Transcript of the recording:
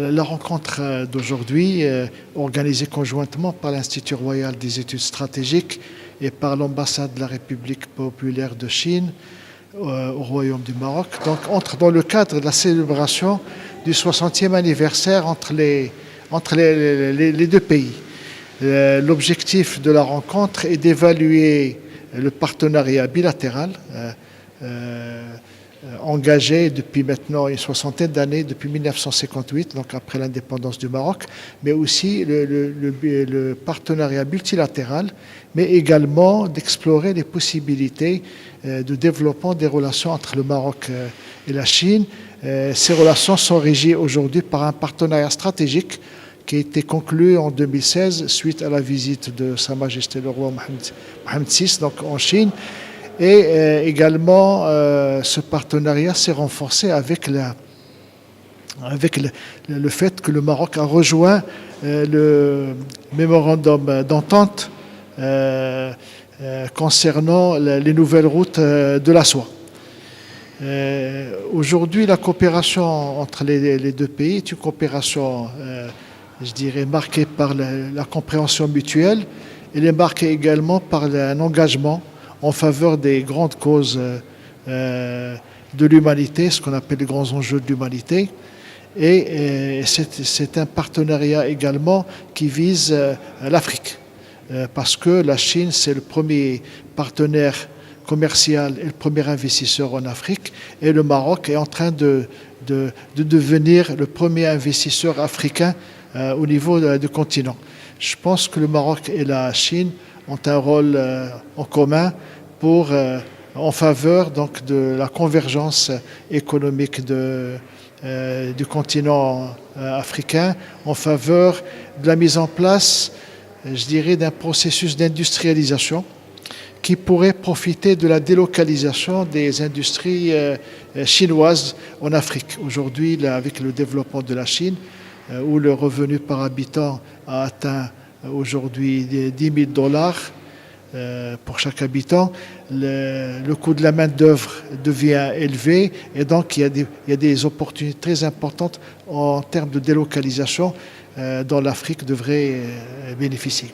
La rencontre d'aujourd'hui, organisée conjointement par l'Institut royal des études stratégiques et par l'ambassade de la République populaire de Chine au Royaume du Maroc, donc entre dans le cadre de la célébration du 60e anniversaire entre les deux pays. L'objectif de la rencontre est d'évaluer le partenariat bilatéral engagé depuis maintenant une soixantaine d'années, depuis 1958, donc après l'indépendance du Maroc, mais aussi le partenariat multilatéral, mais également d'explorer les possibilités de développement des relations entre le Maroc et la Chine. Ces relations sont régies aujourd'hui par un partenariat stratégique qui a été conclu en 2016 suite à la visite de Sa Majesté le roi Mohamed VI donc en Chine. Et également, ce partenariat s'est renforcé avec le fait que le Maroc a rejoint le mémorandum d'entente concernant les nouvelles routes de la soie. Aujourd'hui, la coopération entre les deux pays est une coopération, je dirais, marquée par la compréhension mutuelle. Elle est marquée également par un engagement en faveur des grandes causes de l'humanité, ce qu'on appelle les grands enjeux de l'humanité. Et c'est un partenariat également qui vise l'Afrique, parce que la Chine, c'est le premier partenaire commercial et le premier investisseur en Afrique, et le Maroc est en train de devenir le premier investisseur africain au niveau du continent. Je pense que le Maroc et la Chine ont un rôle en commun en faveur donc, de la convergence économique du continent africain, en faveur de la mise en place, je dirais, d'un processus d'industrialisation qui pourrait profiter de la délocalisation des industries chinoises en Afrique. Aujourd'hui, avec le développement de la Chine, où le revenu par habitant a atteint aujourd'hui $10 000 pour chaque habitant, le coût de la main-d'œuvre devient élevé et donc il y a des opportunités très importantes en termes de délocalisation dont l'Afrique devrait bénéficier.